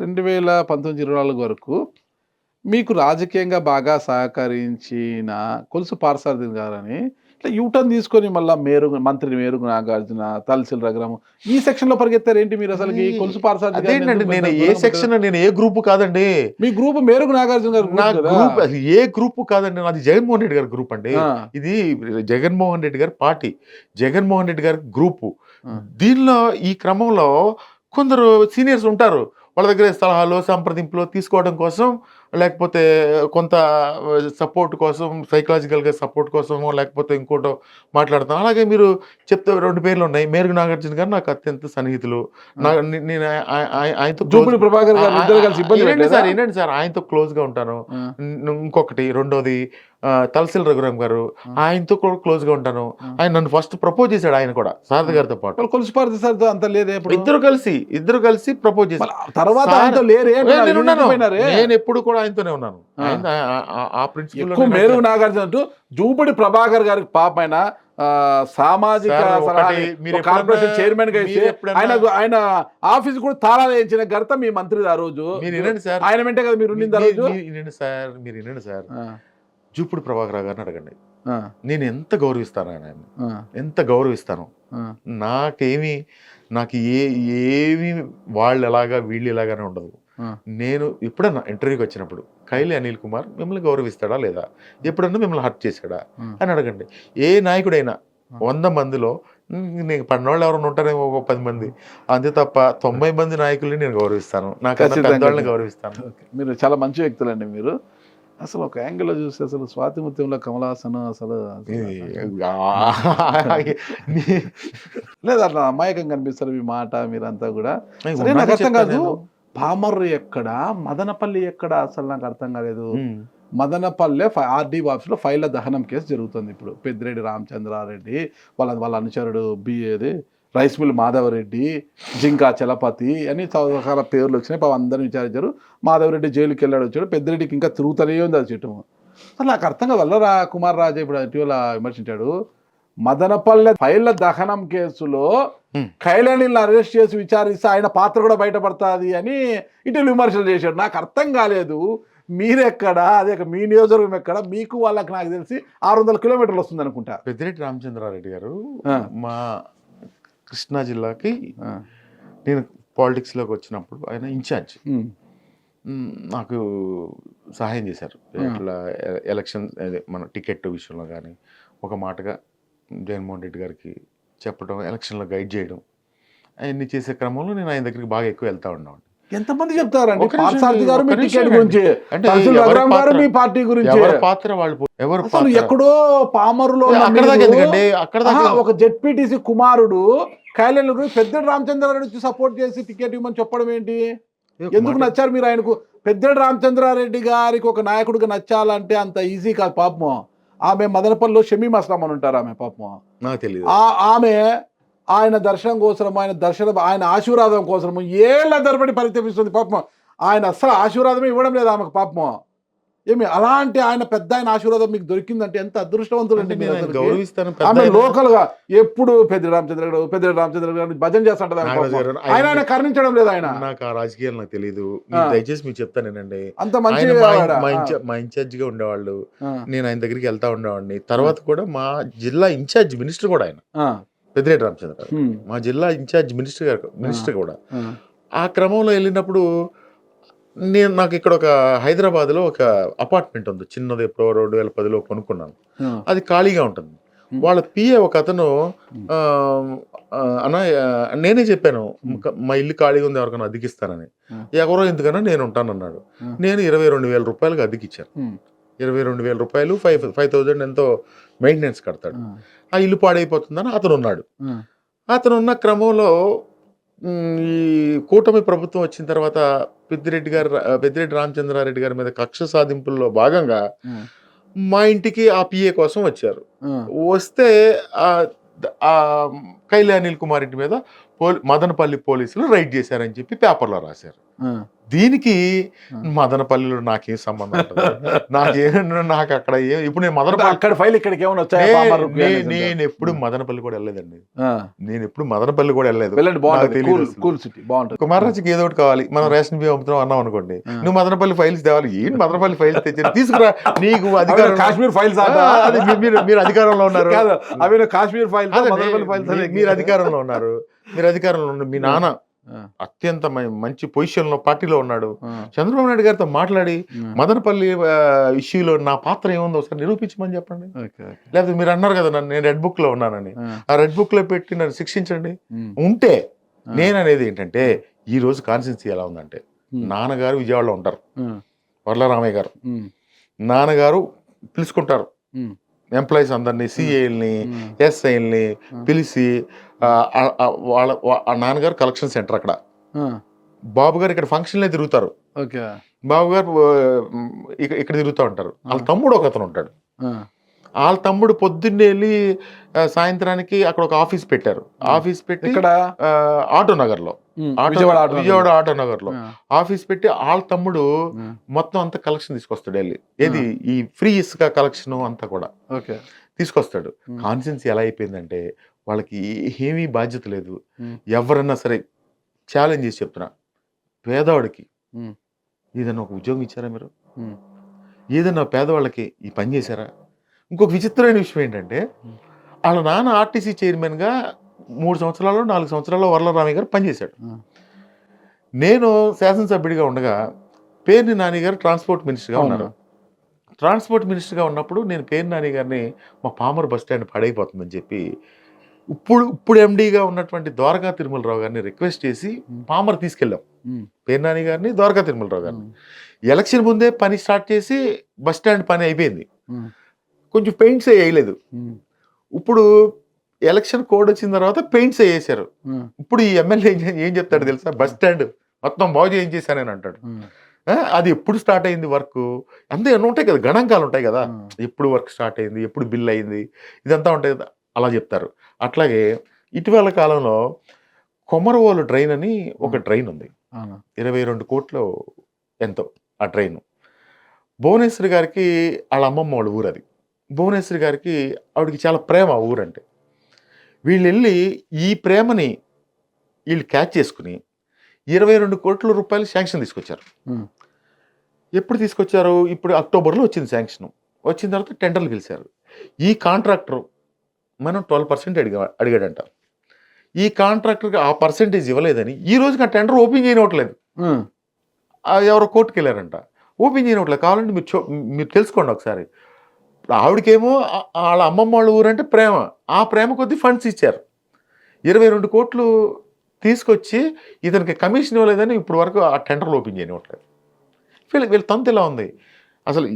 2019, 24 వరకు మీకు రాజకీయంగా బాగా సహకరించిన కొలుసు పార్థసారథి గారని ఇట్లా యూటర్న్ తీసుకొని మళ్ళా మంత్రి మేరుగు నాగార్జున, తలసిల రఘురాము ఈ సెక్షన్‌లో పరిగెత్తారేంటి మీరసలకి? కొలుసు పార్థసారథి గారిని అదేంటండి, ఎందుకు నేను పెద్ద ఏ దూరంగా పెట్టారు? సెక్షన్, నేను ఏ గ్రూప్ కాదండి. మీ గ్రూప్ మేరుగు నాగార్జున గారి నా గ్రూప్ కదా! గ్రూప్ అసలు ఏ గ్రూప్ కాదండి. నాది జగన్మోహన్ రెడ్డి గారి గ్రూప్ అండి. ఆ! ఇది జగన్మోహన్ రెడ్డి గారి పార్టీ. జగన్మోహన్ రెడ్డి గారి గ్రూపు. ఆ! దీనిలో ఈ క్రమంలో కొందరు సీనియర్స్ ఉంటారు. వాళ్ళ దగ్గర సలహాలు, సంప్రదింపులు తీసుకోవడం కోసం, లేకపోతే కొంత సపోర్ట్ కోసం, సైకలాజికల్‌గా సపోర్ట్ కోసమో, లేకపోతే ఇంకోటో మాట్లాడతాం. అలాగే మీరు చెప్తే 2 పేర్లు ఉన్నాయి. మేరుగు నాగార్జున గారు నాకు అత్యంత సన్నిహితులు. నా నే నేను ఆయనతో జూపూడి ప్రభాకర్ గారు ఇద్దరు కలిసి ఇబ్బంది పెట్టారా? వినండి సార్, ఆయనతో క్లోజ్‌గా ఉంటాను. ఆ! ఇంకొకటి రెండోది తలసిల రఘురామ్ గారు, ఆయనతో కూడా క్లోజ్‌గా ఉంటాను. ఆయన నన్ను ఫస్ట్ ప్రపోజ్ చేశాడు, ఆయన కూడా సారథి గారితో పాటు. మరి కొలుసు పార్థసారథితో అంత లేదే ఇప్పుడు? ఇద్దరు కలిసి ప్రపోజ్ చేశారు. తర్వాత ఆయనతో లేరే? నేను ఎప్పుడు కూడా ఆయనతోనే ఉన్నాను. ఆ ప్రిన్సిపల్ ఎక్కువ మేరుగు నాగార్జున అంటూ జూపూడి ప్రభాకర్ గారికి పాప ఆయన సామాజిక కార్పొరేషన్ చైర్మన్ గా ఇస్తే ఆయన ఆఫీస్ కూడా తాళాలు వేయించిన ఘనత మీ మంత్రి ఆ రోజు. మీరు వినండి సార్, ఆయన వెంటే కదా మీరు ఉండింది ఆ రోజు. మీరు వినండి సార్, జూపూడి ప్రభాకర్ గారిని అడగండి. నేను ఎంత గౌరవిస్తాను ఆయన, ఎంత గౌరవిస్తాను. నాకు ఏమి వాళ్ళు ఎలాగా వీళ్ళు ఎలాగానే ఉండదు. నేను ఎప్పుడన్నా ఇంటర్వ్యూకి వచ్చినప్పుడు కైలి అనిల్ కుమార్ మిమ్మల్ని గౌరవిస్తాడా లేదా, ఎప్పుడన్నా మిమ్మల్ని హర్ట్ చేశాడా అని అడగండి. ఏ నాయకుడైనా 100 మందిలో నీకు పన్నోళ్ళు ఎవరైనా ఉంటారేమో ఒక 10 మంది, అంతే తప్ప 90 మంది నాయకుల్ని నేను గౌరవిస్తాను. నాకు పెద్దవాళ్ళని గౌరవిస్తాను. మీరు చాలా మంచి వ్యక్తులండి మీరు. అసలు ఒక యాంగిల్లో చూస్తే అసలు స్వాతిముత్యంలో కమల్ హాసన్ అసలు లేదు, అట్లా అమాయకంగా కనిపిస్తారు మీ మాట మీరంతా కూడా. నాకు అర్థం కాదు, పామర్రు ఎక్కడ, మదనపల్లి ఎక్కడ, అసలు నాకు అర్థం కాలేదు. మదనపల్లె ఆర్డీ ఆఫీస్లో ఫైళ్ల దహనం కేసు జరుగుతుంది ఇప్పుడు. పెద్దిరెడ్డి రామచంద్రారెడ్డి వాళ్ళ అనుచరుడు రైస్ మిల్ మాధవరెడ్డి, జింకా చలపతి అని రకాల పేర్లు వచ్చినాయి. అందరిని విచారించారు. మాధవరెడ్డి జైలుకి వెళ్ళాడు, వచ్చాడు. పెద్దిరెడ్డికి ఇంకా తిరుగుతూనే ఉంది అది చెట్టు. అసలు నాకు అర్థం కాదు. వల్ల కుమార్ రాజా ఇప్పుడు ఇటీవల విమర్శించాడు, మదనపల్లె ఫైళ్ల దహనం కేసులో కైలానిని అరెస్ట్ చేసి విచారిస్తే ఆయన పాత్ర కూడా బయటపడుతుంది అని ఇటీవల విమర్శలు చేశాడు. నాకు అర్థం కాలేదు, మీరెక్కడ, అదే మీ నియోజకవర్గం ఎక్కడ, మీకు వాళ్ళకి నాకు తెలిసి 600 కిలోమీటర్లు వస్తుంది అనుకుంటా. పెద్దిరెడ్డి రామచంద్రారెడ్డి గారు మా కృష్ణా జిల్లాకి నేను పాలిటిక్స్లోకి వచ్చినప్పుడు ఆయన ఇన్ఛార్జ్ నాకు సహాయం చేశారు. ఇట్లా ఎలక్షన్ మన టికెట్ విషయంలో కానీ ఒక మాటగా జగన్మోహన్ రెడ్డి గారికి చెప్పడం, ఎలక్షన్లో గైడ్ చేయడం, అవన్నీ చేసే క్రమంలో నేను ఆయన దగ్గరికి బాగా ఎక్కువ వెళ్తా ఉన్నాను. ఎంతమంది చెప్తారండి పార్థసారథి గారు మీ టికెట్ గురించి, మీ పార్టీ గురించి, పాత్ర వాళ్ళు అసలు ఎక్కడో పామరులో ఒక జెడ్పీటీసీ కుమారుడు కైలాన్ పెద్దిరెడ్డి రామచంద్రారెడ్డి సపోర్ట్ చేసి టికెట్ ఇవ్వమని చెప్పడం ఏంటి? ఎందుకు నచ్చారు మీరు ఆయనకు? పెద్దిరెడ్డి రామచంద్రారెడ్డి గారికి ఒక నాయకుడిగా నచ్చాలంటే అంత ఈజీ కాదు పాపం. ఆమె మదనపల్లిలో షమీమ్ అస్లాం అని ఉంటారు, ఆమె పాపం నాకు తెలియదు. ఆమె ఆయన దర్శనం కోసం, ఆయన ఆశీర్వాదం కోసం ఏళ్ళ తరబడి పరితపిస్తుంది పాపం. ఆయన అస్సలు ఆశీర్వాదమే ఇవ్వడం లేదు ఆమెకు పాపం. ఏమి అలాంటి ఆయన పెద్ద ఆయన ఆశీర్వాదం మీకు దొరికిందంటే ఎంత అదృష్టవంతులండి మీరు. ఆమె లోకల్ గా ఎప్పుడు పెద్దిరెడ్డి రామచంద్ర గారు భజన చేస్తుంటారు, ఆయన కరుణించడం లేదు. ఆయన నాకు ఆ రాజకీయాలు నాకు తెలియదు, దయచేసి మీకు చెప్తానండి. అంత మంచి మా ఇన్ఛార్జ్ గా ఉండేవాళ్ళు, నేను ఆయన దగ్గరికి వెళ్తా ఉండేవాడిని. తర్వాత కూడా మా జిల్లా ఇన్ఛార్జ్ మినిస్టర్ కూడా ఆయన పెద్దిరెడ్డి రామచంద్ర గారు, మా జిల్లా ఇన్ఛార్జ్ మినిస్టర్ కూడా. ఆ క్రమంలో వెళ్ళినప్పుడు నాకు ఇక్కడ ఒక హైదరాబాద్లో ఒక అపార్ట్మెంట్ ఉంది, చిన్నది, ఎప్పుడో 2010లో కొనుక్కున్నాను. అది ఖాళీగా ఉంటుంది. వాళ్ళ పిఏ ఒక అతను అన్న, నేనే చెప్పాను మా ఇల్లు ఖాళీగా ఉంది, ఎవరికైనా అద్దెకిస్తానని. ఎవరో ఎందుకన్నా నేను ఉంటానన్నాడు. నేను 22,000 రూపాయలకు అద్దెకిచ్చాను. 22,000 రూపాయలు, 5,000 ఎంతో మెయింటెనెన్స్ కడతాడు. ఆ ఇల్లు పాడైపోతుందని అతను ఉన్నాడు. అతను ఉన్న క్రమంలో ఈ కూటమి ప్రభుత్వం వచ్చిన తర్వాత పెద్దిరెడ్డి రామచంద్రారెడ్డి గారి మీద కక్ష సాధింపుల్లో భాగంగా మా ఇంటికి ఆ పిఏ కోసం వచ్చారు. వస్తే కైలి అనిల్ కుమార్ ఇంటి మీద మదనపల్లి పోలీసులు రైడ్ చేశారని చెప్పి పేపర్లో రాశారు. దీనికి మదనపల్లిలో నాకేం సంబంధం ఉంటుంది? నాకు అక్కడ ఇప్పుడు నేను మదనపల్లి అక్కడ ఫైల్ ఇక్కడికి ఏమైనా వచ్చాయా? నేను ఎప్పుడు మదనపల్లి కూడా వెళ్ళలేదండి. నేను ఎప్పుడు మదనపల్లి కూడా వెళ్ళలేదు. వెళ్ళండి, బాగుంటుంది, కూల్ సిటీ బాగుంటుంది. కుమారరాజుకి ఏదో ఒకటి కావాలి, మనం రేషన్ బియ్యం అమ్ముతున్నాం అన్నాం అనుకోండి, నువ్వు మదనపల్లి ఫైల్స్ తేవాలి. ఏంటి మదనపల్లి ఫైల్స్ తెచ్చి తీసుకురా, నీకు అధికారం, కాశ్మీర్ ఫైల్స్, మీరు అధికారంలో ఉన్నారు, అవి కాశ్మీర్ ఫైల్స్, మీరు అధికారంలో ఉన్నారు, మీ నాన్న అత్యంత మంచి పొజిషన్ లో పార్టీలో ఉన్నాడు. చంద్రబాబు నాయుడు గారితో మాట్లాడి మదనపల్లి ఇష్యూలో నా పాత్ర ఏముందో ఒకసారి నిరూపించమని చెప్పండి. లేకపోతే మీరు అన్నారు కదా నన్ను, నేను రెడ్ బుక్ లో ఉన్నానని, ఆ రెడ్ బుక్ లో పెట్టి నన్ను శిక్షించండి. ఉంటే నేను అనేది ఏంటంటే, ఈ రోజు కాన్స్టిట్యున్సీ ఎలా ఉందంటే, నాన్నగారు విజయవాడలో ఉంటారు, వరలరామయ్య గారు నాన్నగారు పిలుచుకుంటారు ఎంప్లాయీస్ అందరినీ, సిఐల్ని, ఎస్ఐల్ని పిలిచి, వాళ్ళ నాన్నగారు కలెక్షన్ సెంటర్ అక్కడ, బాబు గారు ఇక్కడ ఫంక్షన్లే తిరుగుతారు, బాబు గారు ఇక్కడ తిరుగుతూ ఉంటారు. వాళ్ళ తమ్ముడు ఒక అతను ఉంటాడు, వాళ్ళ తమ్ముడు పొద్దున్నే వెళ్ళి సాయంత్రానికి అక్కడ ఒక ఆఫీస్ పెట్టారు. ఆఫీస్ పెట్టి ఇక్కడ ఆటో నగర్ లో, విజయవాడ ఆటో నగర్ లో ఆఫీస్ పెట్టి వాళ్ళ తమ్ముడు మొత్తం అంతా కలెక్షన్ తీసుకొస్తాడు వెళ్ళి. ఏది ఈ ఫ్రీ ఇసుక కలెక్షన్ అంతా కూడా తీసుకొస్తాడు. కాన్స్టిట్యున్సీ ఎలా అయిపోయిందంటే, వాళ్ళకి ఏమీ బాధ్యత లేదు. ఎవరన్నా సరే ఛాలెంజ్ చేసి చెప్తున్నా, పేదవాడికి ఏదైనా ఒక ఉద్యోగం ఇచ్చారా మీరు? ఏదైనా పేదవాళ్ళకి ఈ పని చేశారా? ఇంకొక విచిత్రమైన విషయం ఏంటంటే, వాళ్ళ నాన్న ఆర్టీసీ చైర్మన్గా 3 సంవత్సరాలు 4 సంవత్సరాల్లో వరలరామయ్య గారు పనిచేశాడు. నేను శాసనసభ్యుడిగా ఉండగా పేర్ని నాని గారు ట్రాన్స్పోర్ట్ మినిస్టర్గా ఉన్నారు. ట్రాన్స్పోర్ట్ మినిస్టర్గా ఉన్నప్పుడు నేను పేర్ని నాని గారిని మా పామర్ బస్ స్టాండ్ పాడైపోతుందని చెప్పి ఇప్పుడు ఎండీగా ఉన్నటువంటి ద్వారకా తిరుమలరావు గారిని రిక్వెస్ట్ చేసి పామర్ తీసుకెళ్ళాం. పేర్ని నాని గారిని, ద్వారకా తిరుమలరావు గారిని. ఎలక్షన్ ముందే పని స్టార్ట్ చేసి బస్ స్టాండ్ పని అయిపోయింది, కొంచెం పెయింట్స్ వేయలేదు. ఇప్పుడు ఎలక్షన్ కోడ్ వచ్చిన తర్వాత పెయింట్స్ వేసారు. ఇప్పుడు ఈ ఎమ్మెల్యే ఏం చెప్తాడు తెలుసా? బస్ స్టాండ్ మొత్తం బాగు చేయించేసానని అంటాడు. అది ఎప్పుడు స్టార్ట్ అయింది వర్క్? అంతే అన్నీ ఉంటాయి కదా, గణాంకాలు ఉంటాయి కదా, ఎప్పుడు వర్క్ స్టార్ట్ అయింది, ఎప్పుడు బిల్ అయింది, ఇదంతా ఉంటాయి కదా, అలా చెప్తారు. అట్లాగే ఇటీవల కాలంలో కొమరవోలు డ్రైన్ అని ఒక డ్రైన్ ఉంది, 22 కోట్లు ఎంతో ఆ డ్రైన్. భువనేశ్వరి గారికి వాళ్ళ అమ్మమ్మ వాళ్ళ ఊరు అది. భువనేశ్వరి గారికి ఆవిడకి చాలా ప్రేమ ఆ ఊరంటే. వీళ్ళు వెళ్ళి ఈ ప్రేమని వీళ్ళు క్యాచ్ చేసుకుని 22 కోట్ల రూపాయలు శాంక్షన్ తీసుకొచ్చారు. ఎప్పుడు తీసుకొచ్చారు? ఇప్పుడు అక్టోబర్లో వచ్చింది శాంక్షన్. వచ్చిన తర్వాత టెండర్లు పిలిచారు. ఈ కాంట్రాక్టర్ మనం 12% అడిగాడంట. ఈ కాంట్రాక్టర్కి ఆ పర్సెంటేజ్ ఇవ్వలేదని ఈ రోజుకి ఆ టెండర్ ఓపెన్ చేయనివ్వట్లేదు. ఎవరో కోర్టుకు వెళ్ళారంట, ఓపెన్ చేయనివ్వట్లేదు. కావాలంటే మీరు తెలుసుకోండి ఒకసారి. ఆవిడకేమో వాళ్ళ అమ్మమ్మ వాళ్ళ ఊరంటే ప్రేమ, ఆ ప్రేమ కొద్దీ ఫండ్స్ ఇచ్చారు. 22 కోట్లు తీసుకొచ్చి ఇతనికి కమిషన్ ఇవ్వలేదని ఇప్పుడు వరకు ఆ టెండర్లు ఓపెన్ చేయనివ్వట్లేదు. వీళ్ళ తంతు ఎలా ఉంది అసలు?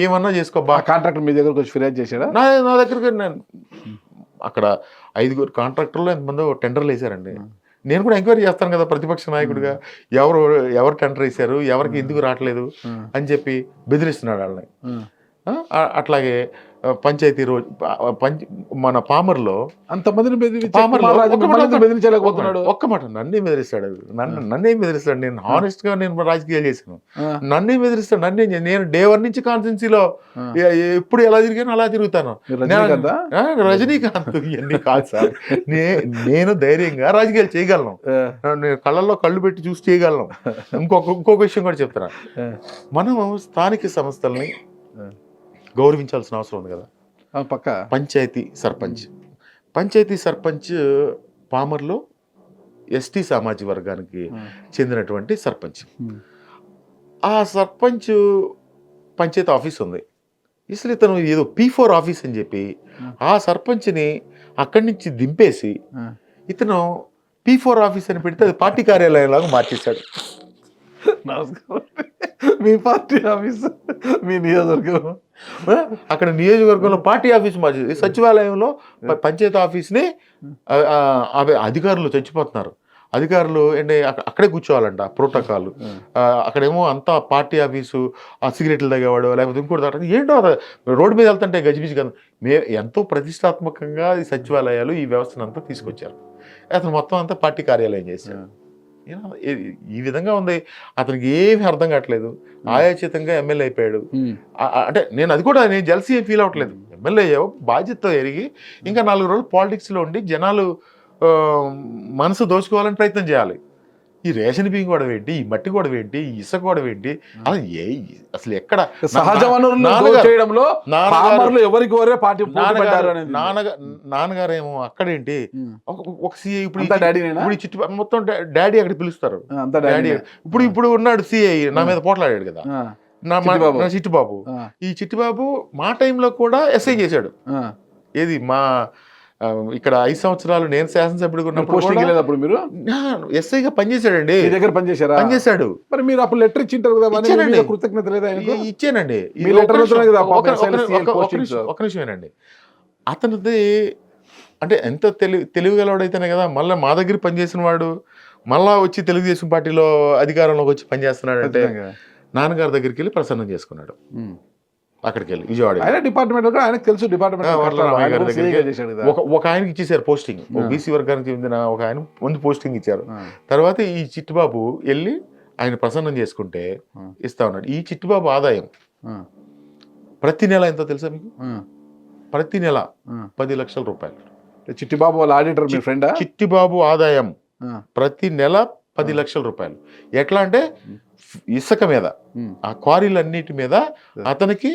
ఏమన్నా చేసుకోబా. కాంట్రాక్టర్ మీ దగ్గరకు వచ్చి ఫిర్యాదు చేశాడా? నా దగ్గరకు అక్కడ 5 కాంట్రాక్టర్లు ఎంతమంది టెండర్లు వేశారండి. నేను కూడా ఎంక్వైరీ చేస్తాను కదా ప్రతిపక్ష నాయకుడిగా, ఎవరు టెండర్ వేశారు, ఎవరికి ఎందుకు రావట్లేదు అని చెప్పి బెదిరిస్తున్నాడు వాళ్ళని. అట్లాగే పంచాయతీ రోజు మన పామర్లో అంతమందిని బెదిరించలేకపోతున్నాడు. ఒక్క మాట నన్నే బెదిరిస్తాడు, నన్నేం బెదిరిస్తాడు? నేను హానెస్ట్ గా నేను రాజకీయాలు చేశాను, నన్నే బెదిరిస్తాడు. నేను డే 1 నుంచి కాన్స్టిట్యున్సీలో ఎప్పుడు ఎలా తిరిగాను అలా తిరుగుతాను. రజనీకాంత్ ఇవన్నీ కాదు సార్, నేను ధైర్యంగా రాజకీయాలు చేయగలను, నేను కళ్ళల్లో కళ్ళు పెట్టి చూసి చేయగలను. ఇంకొక విషయం కూడా చెప్తున్నా, మనం స్థానిక సంస్థల్ని గౌరవించాల్సిన అవసరం ఉంది కదా. పక్క పంచాయతీ సర్పంచ్ పామర్లో ఎస్టీ సామాజిక వర్గానికి చెందినటువంటి సర్పంచ్. ఆ సర్పంచ్ పంచాయతీ ఆఫీస్ ఉంది. అసలు ఇతను ఏదో P4 ఆఫీస్ అని చెప్పి ఆ సర్పంచ్ని అక్కడి నుంచి దింపేసి ఇతను P4 ఆఫీస్ అని పెడితే అది పార్టీ కార్యాలయంలాగా మార్చేశాడు. నమస్కారం. మీ పార్టీ ఆఫీస్ మీ నియోజకవర్గం, అక్కడ నియోజకవర్గంలో పార్టీ ఆఫీస్ మార్చేది. సచివాలయంలో పంచాయతీ ఆఫీస్ని అధికారులు చచ్చిపోతున్నారు. అధికారులు ఏంటి అక్కడే కూర్చోవాలంట, ప్రోటోకాల్. అక్కడేమో అంతా పార్టీ ఆఫీసు, ఆ సిగరెట్లు తాగేవాడు లేకపోతే ఇంకోటి తాగడం ఏంటో, రోడ్డు మీద వెళ్తుంటే గజిబిజి కదా. ఎంతో ప్రతిష్టాత్మకంగా ఈ సచివాలయాలు ఈ వ్యవస్థను అంతా తీసుకొచ్చారు. అతను మొత్తం అంతా పార్టీ కార్యాలయం చేశారు. ఈ విధంగా ఉంది. అతనికి ఏమీ అర్థం కావట్లేదు. ఆయాచితంగా ఎమ్మెల్యే అయిపోయాడు. అంటే నేను జెల్సీ ఏం ఫీల్ అవ్వట్లేదు. ఎమ్మెల్యే అయ్యావు, బాధ్యత ఎరిగి ఇంకా 4 రోజులు పాలిటిక్స్లో ఉండి జనాలు మనసు దోచుకోవాలని ప్రయత్నం చేయాలి. ఈ రేషన్ బియ్యం కూడా ఏంటి, ఈ మట్టి కూడా ఏంటి, ఈ ఇసుక కూడా ఏంటి, అసలు ఎక్కడ సహజ వనరులను చేయడంలో ఎవరికి వారే పార్టీ నాన్నగారేమో అక్కడేంటి ఒక సిఐ ఇప్పుడు చిట్టు మొత్తం డాడీ అక్కడ పిలుస్తారు. డాడీ ఇప్పుడు ఉన్నాడు సిఐ, నా మీద పోట్లాడాడు కదా నా చిట్టిబాబు. ఈ చిట్టిబాబు మా టైంలో కూడా ఎస్ఐ చేశాడు. ఏది మా ఇక్కడ 5 సంవత్సరాలు నేను శాసనసభ్యుడిగా ఉన్నప్పుడు మీరు ఎస్ఐగా పనిచేశాడండి. దగ్గర పనిచేశాడు. మరి మీరు అప్పుడు లెటర్ ఇచ్చింటారు కదా, కృతజ్ఞత లేదా? ఇచ్చానండి. ఒక నిమిషమేనండి. అతనిది అంటే ఎంత తెలివిగలవాడైతేనే కదా మళ్ళీ మా దగ్గర పనిచేసిన వాడు మళ్ళా వచ్చి తెలుగుదేశం పార్టీలో అధికారంలోకి వచ్చి పనిచేస్తున్నాడు. అంటే నాన్నగారి దగ్గరికి వెళ్ళి ప్రసన్నం చేసుకున్నాడు. అక్కడికి వెళ్ళి విజయవాడ డిపార్ట్మెంట్ ఆయనకు తెలుసు. ఒక ఆయనకి ఇచ్చేసారు పోస్టింగ్. బీసీ వర్గానికి చెందిన ఒక ఆయన ముందు పోస్టింగ్ ఇచ్చారు. తర్వాత ఈ చిట్టిబాబు వెళ్ళి ఆయన ప్రసన్నం చేసుకుంటే ఇస్తా ఉన్నాడు. ఈ చిట్టిబాబు ఆదాయం ప్రతి నెల ఎంతో తెలుసా మీకు? ప్రతి నెల 10 లక్షల రూపాయలు. చిట్టిబాబు వాళ్ళ ఆడిటర్ మీ ఫ్రెండ్. చిట్టిబాబు ఆదాయం ప్రతి నెల 10 లక్షల రూపాయలు. ఎట్లా అంటే ఇసుక మీద, ఆ క్వారీలన్నిటి మీద అతనికి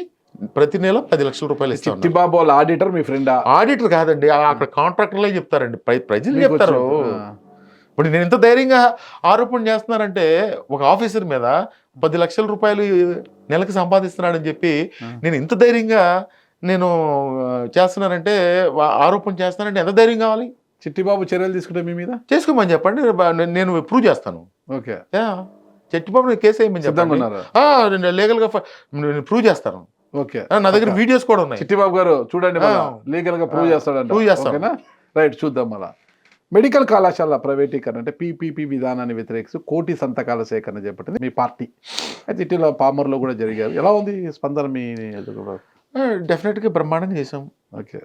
ప్రతి నెల 10 లక్షల రూపాయలు ఇస్తారు. చిట్టిబాబు వాళ్ళ ఆడిటర్ మీ ఫ్రెండ్? ఆడిటర్ కాదండి, అక్కడ కాంట్రాక్టర్లే చెప్తారండి, ప్రజలు చెప్తారు. ఇప్పుడు నేను ఎంత ధైర్యంగా ఆరోపణ చేస్తున్నానంటే ఒక ఆఫీసర్ మీద 10 లక్షల రూపాయలు నెలకు సంపాదిస్తున్నాడని చెప్పి నేను ఇంత ధైర్యంగా నేను చేస్తున్నానంటే, ఆరోపణ చేస్తున్నానంటే ఎంత ధైర్యం కావాలి? చిట్టిబాబు చర్యలు తీసుకుంటే మీ మీద చేసుకోమని చెప్పండి, నేను ప్రూవ్ చేస్తాను. ఓకే, చిట్టిబాబు కేసు వేయమని చెప్పండి, లీగల్ గా నేను ప్రూవ్ చేస్తాను. ఓకే, నా దగ్గర వీడియోస్ కూడా ఉన్నాయి. చిట్టిబాబు గారు చూడండి, లీగల్ గా ప్రూవ్ చేస్తాడు. రైట్, చూద్దాం. మళ్ళా మెడికల్ కళాశాల ప్రైవేటీకరణ అంటే పీపీపీ విధానాన్ని వ్యతిరేకిస్తూ 1 కోటి సంతకాల సేకరణ చేపట్టింది మీ పార్టీ. అయితే ఇటీవల పామర్లో కూడా జరిగారు. ఎలా ఉంది స్పందన మీ? డెఫినెట్గా బ్రహ్మాండంగా చేసాం. ఓకే,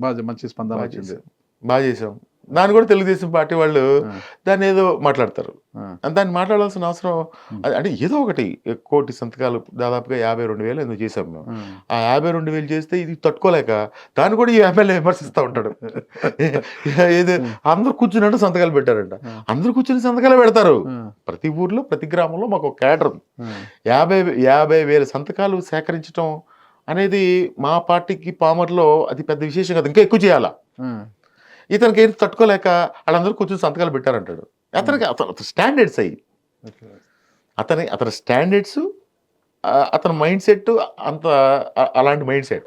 బాగా మంచి స్పందన వచ్చింది. బాగా చేసాం. దాన్ని కూడా తెలుగుదేశం పార్టీ వాళ్ళు దాన్ని ఏదో మాట్లాడతారు. దాన్ని మాట్లాడాల్సిన అవసరం అంటే ఏదో ఒకటి 1 కోటి సంతకాలు దాదాపుగా 52,000 ఎందుకు చేసాం మేము. ఆ 52,000 చేస్తే ఇది తట్టుకోలేక దాన్ని కూడా ఈ ఎమ్మెల్యే విమర్శిస్తూ ఉంటాడు. ఏది అందరూ కూర్చున్నట్టు సంతకాలు పెట్టారంట. అందరూ కూర్చుని సంతకాలు పెడతారు. ప్రతి ఊర్లో ప్రతి గ్రామంలో మాకు ఒక క్యాడర్ 50,000 సంతకాలు సేకరించడం అనేది మా పార్టీకి పామర్లో అది పెద్ద విశేషం కాదు, ఇంకా ఎక్కువ చేయాలా. ఇతనికి ఏం తట్టుకోలేక వాళ్ళందరూ కూర్చొని సంతకాలు పెట్టారంటాడు. అతనికి స్టాండర్డ్స్ అయ్యి అతని స్టాండర్డ్స్, అతని మైండ్ సెట్ అంత అలాంటి మైండ్ సెట్.